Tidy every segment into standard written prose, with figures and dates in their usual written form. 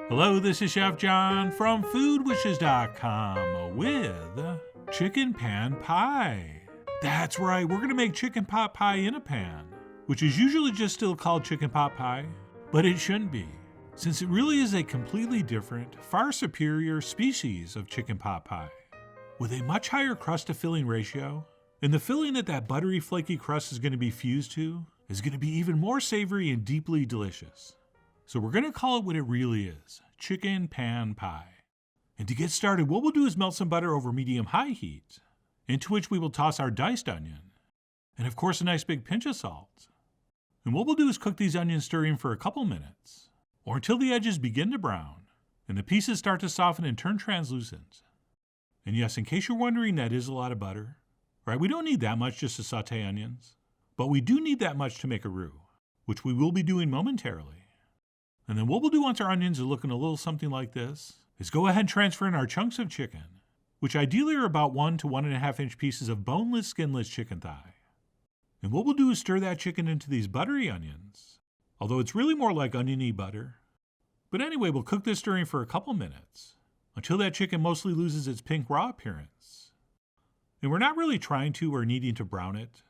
Hello, this is Chef John from foodwishes.com with chicken pan pie. That's right, we're going to make chicken pot pie in a pan, which is usually just still called chicken pot pie, but it shouldn't be, since it really is a completely different, far superior species of chicken pot pie, with a much higher crust to filling ratio, and the filling that buttery flaky crust is going to be fused to is going to be even more savory and deeply delicious. So we're going to call it what it really is, chicken pan pie. And to get started, what we'll do is melt some butter over medium-high heat, into which we will toss our diced onion, and of course a nice big pinch of salt. And what we'll do is cook these onions stirring for a couple minutes, or until the edges begin to brown, and the pieces start to soften and turn translucent. And yes, in case you're wondering, that is a lot of butter. Right? We don't need that much just to saute onions, but we do need that much to make a roux, which we will be doing momentarily. And then what we'll do once our onions are looking a little something like this is go ahead and transfer in our chunks of chicken, which ideally are about 1 to 1.5 inch pieces of boneless, skinless chicken thigh. And what we'll do is stir that chicken into these buttery onions, although it's really more like oniony butter. But anyway, we'll cook this stirring for a couple minutes until that chicken mostly loses its pink raw appearance. And we're not really trying to or needing to brown it.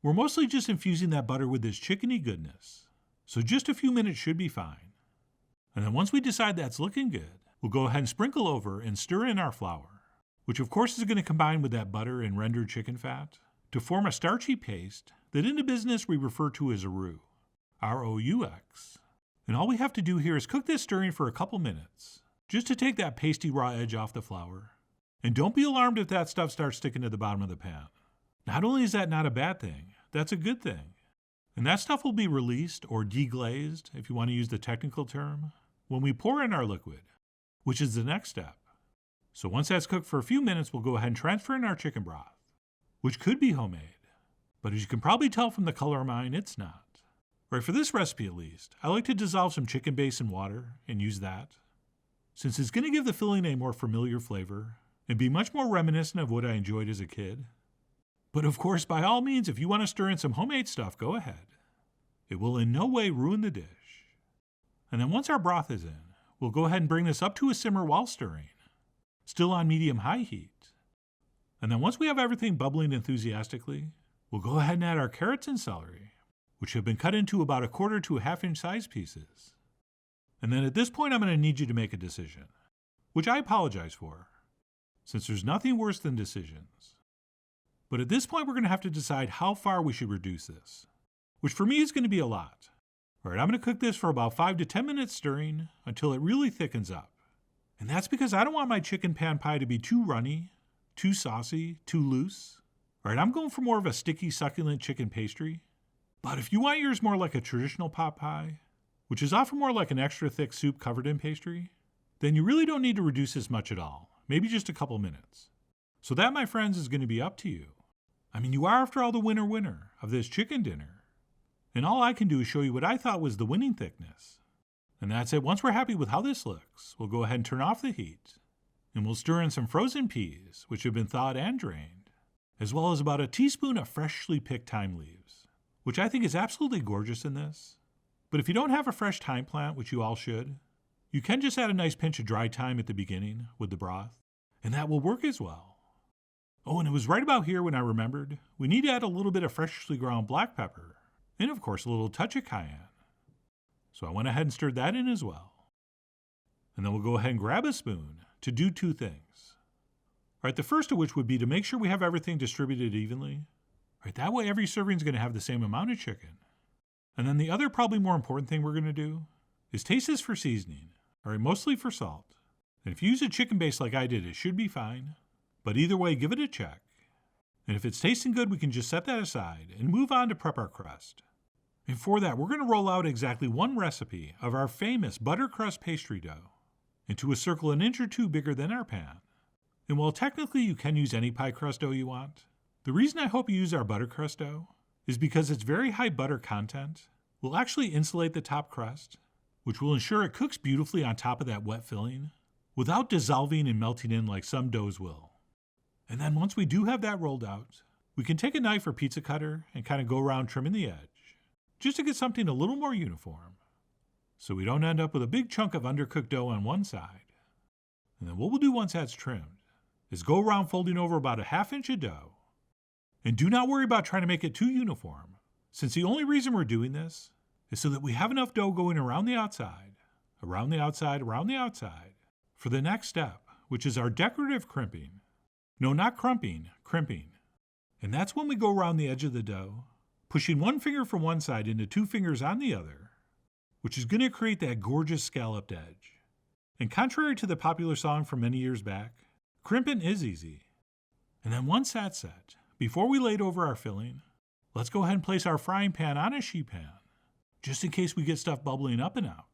We're mostly just infusing that butter with this chickeny goodness. So just a few minutes should be fine. And then once we decide that's looking good, we'll go ahead and sprinkle over and stir in our flour, which of course is going to combine with that butter and rendered chicken fat to form a starchy paste that in the business we refer to as a roux, R-O-U-X. And all we have to do here is cook this stirring for a couple minutes, just to take that pasty raw edge off the flour. And don't be alarmed if that stuff starts sticking to the bottom of the pan. Not only is that not a bad thing, that's a good thing. And that stuff will be released or deglazed, if you want to use the technical term, when we pour in our liquid, which is the next step. So once that's cooked for a few minutes, we'll go ahead and transfer in our chicken broth, which could be homemade, but as you can probably tell from the color of mine, it's not. Right, for this recipe at least, I like to dissolve some chicken base in water and use that, since it's going to give the filling a more familiar flavor and be much more reminiscent of what I enjoyed as a kid. But of course, by all means, if you want to stir in some homemade stuff, go ahead. It will in no way ruin the dish. And then once our broth is in, we'll go ahead and bring this up to a simmer while stirring, still on medium-high heat. And then once we have everything bubbling enthusiastically, we'll go ahead and add our carrots and celery, which have been cut into about 1/4 to 1/2 inch size pieces. And then at this point, I'm going to need you to make a decision, which I apologize for, since there's nothing worse than decisions. But at this point, we're going to have to decide how far we should reduce this, which for me is going to be a lot. All right, I'm going to cook this for about 5 to 10 minutes stirring until it really thickens up. And that's because I don't want my chicken pan pie to be too runny, too saucy, too loose. All right, I'm going for more of a sticky, succulent chicken pastry. But if you want yours more like a traditional pot pie, which is often more like an extra thick soup covered in pastry, then you really don't need to reduce this much at all, maybe just a couple minutes. So that, my friends, is going to be up to you. I mean, you are, after all, the winner of this chicken dinner. And all I can do is show you what I thought was the winning thickness. And that's it. Once we're happy with how this looks, we'll go ahead and turn off the heat. And we'll stir in some frozen peas, which have been thawed and drained, as well as about a teaspoon of freshly picked thyme leaves, which I think is absolutely gorgeous in this. But if you don't have a fresh thyme plant, which you all should, you can just add a nice pinch of dry thyme at the beginning with the broth, and that will work as well. Oh, and it was right about here when I remembered, we need to add a little bit of freshly ground black pepper, and of course a little touch of cayenne. So I went ahead and stirred that in as well. And then we'll go ahead and grab a spoon to do 2 things. All right, the first of which would be to make sure we have everything distributed evenly. Right, that way every serving is going to have the same amount of chicken. And then the other probably more important thing we're going to do is taste this for seasoning. All right, mostly for salt. And if you use a chicken base like I did, it should be fine. But either way, give it a check. And if it's tasting good, we can just set that aside and move on to prep our crust. And for that, we're going to roll out exactly 1 recipe of our famous buttercrust pastry dough into a circle 1 inch or 2 bigger than our pan. And while technically you can use any pie crust dough you want, the reason I hope you use our buttercrust dough is because its very high butter content will actually insulate the top crust, which will ensure it cooks beautifully on top of that wet filling without dissolving and melting in like some doughs will. And then once we do have that rolled out, we can take a knife or pizza cutter and kind of go around trimming the edge, just to get something a little more uniform. so we don't end up with a big chunk of undercooked dough on one side. And then what we'll do once that's trimmed is go around folding over about a half inch of dough. And do not worry about trying to make it too uniform, since the only reason we're doing this is so that we have enough dough going around the outside, around the outside, around the outside, for the next step, which is our decorative crimping. No, not crumping, crimping. And that's when we go around the edge of the dough, pushing one finger from one side into two fingers on the other, which is going to create that gorgeous scalloped edge. And contrary to the popular song from many years back, crimping is easy. And then once that's set, before we laid over our filling, let's go ahead and place our frying pan on a sheet pan, just in case we get stuff bubbling up and out.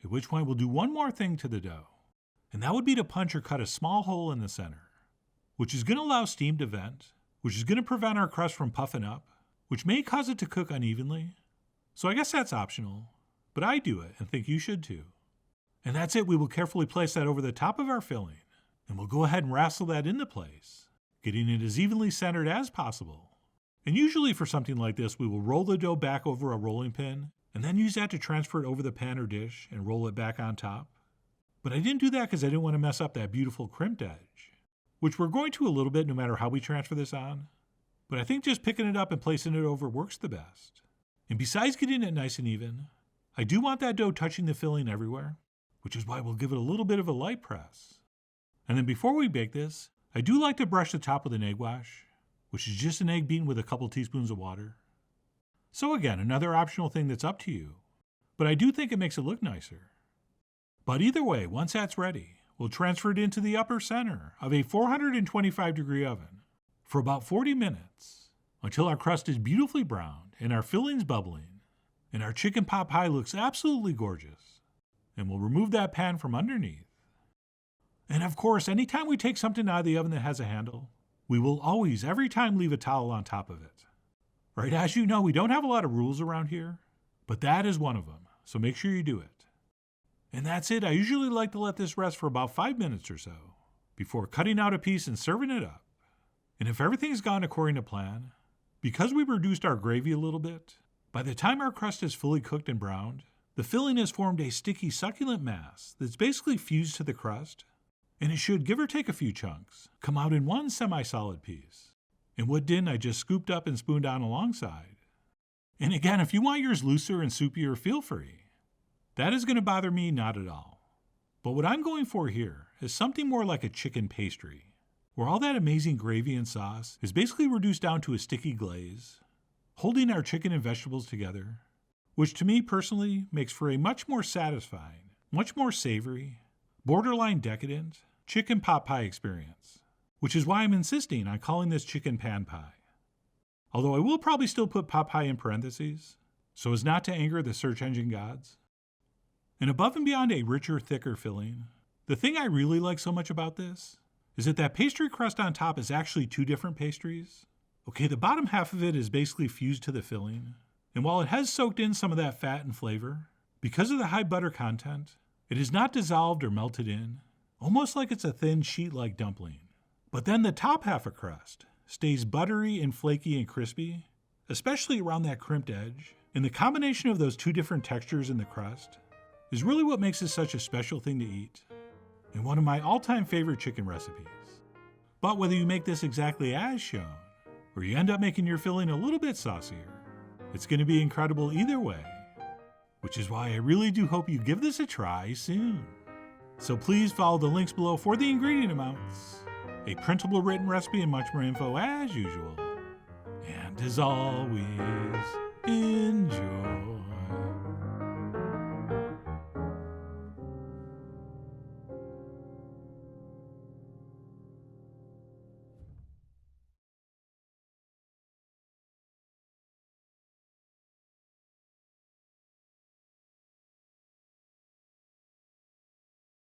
At which point we'll do one more thing to the dough, and that would be to punch or cut a small hole in the center, which is going to allow steam to vent, which is going to prevent our crust from puffing up, which may cause it to cook unevenly. So I guess that's optional, but I do it and think you should too. And that's it. We will carefully place that over the top of our filling, and we'll go ahead and wrestle that into place, getting it as evenly centered as possible. And usually for something like this, we will roll the dough back over a rolling pin and then use that to transfer it over the pan or dish and roll it back on top. But I didn't do that because I didn't want to mess up that beautiful crimped edge, which we're going to a little bit no matter how we transfer this on. But I think just picking it up and placing it over works the best. And besides getting it nice and even, I do want that dough touching the filling everywhere, which is why we'll give it a little bit of a light press. And then before we bake this, I do like to brush the top with an egg wash, which is just an egg beaten with a couple teaspoons of water. So again, another optional thing that's up to you, but I do think it makes it look nicer. But either way, once that's ready, we'll transfer it into the upper center of a 425-degree oven for about 40 minutes until our crust is beautifully browned and our filling's bubbling and our chicken pot pie looks absolutely gorgeous. And we'll remove that pan from underneath. And of course, anytime we take something out of the oven that has a handle, we will always, every time, leave a towel on top of it. Right, as you know, we don't have a lot of rules around here, but that is one of them, so make sure you do it. And that's it. I usually like to let this rest for about 5 minutes or so before cutting out a piece and serving it up. And if everything's gone according to plan, because we've reduced our gravy a little bit, by the time our crust is fully cooked and browned, the filling has formed a sticky, succulent mass that's basically fused to the crust, and it should, give or take a few chunks, come out in one semi-solid piece. And what didn't, I just scooped up and spooned on alongside. And again, if you want yours looser and soupier, feel free. That is going to bother me not at all. But what I'm going for here is something more like a chicken pastry, where all that amazing gravy and sauce is basically reduced down to a sticky glaze, holding our chicken and vegetables together, which to me personally makes for a much more satisfying, much more savory, borderline decadent chicken pot pie experience, which is why I'm insisting on calling this chicken pan pie. Although I will probably still put pot pie in parentheses, so as not to anger the search engine gods. And above and beyond a richer, thicker filling, the thing I really like so much about this is that pastry crust on top is actually two different pastries. Okay, the bottom half of it is basically fused to the filling, and while it has soaked in some of that fat and flavor, because of the high butter content, it is not dissolved or melted in, almost like it's a thin sheet-like dumpling. But then the top half of crust stays buttery and flaky and crispy, especially around that crimped edge, and the combination of those two different textures in the crust is really what makes this such a special thing to eat, and one of my all-time favorite chicken recipes. But whether you make this exactly as shown, or you end up making your filling a little bit saucier, it's going to be incredible either way, which is why I really do hope you give this a try soon. So please follow the links below for the ingredient amounts, a printable written recipe, and much more info as usual. And as always, enjoy.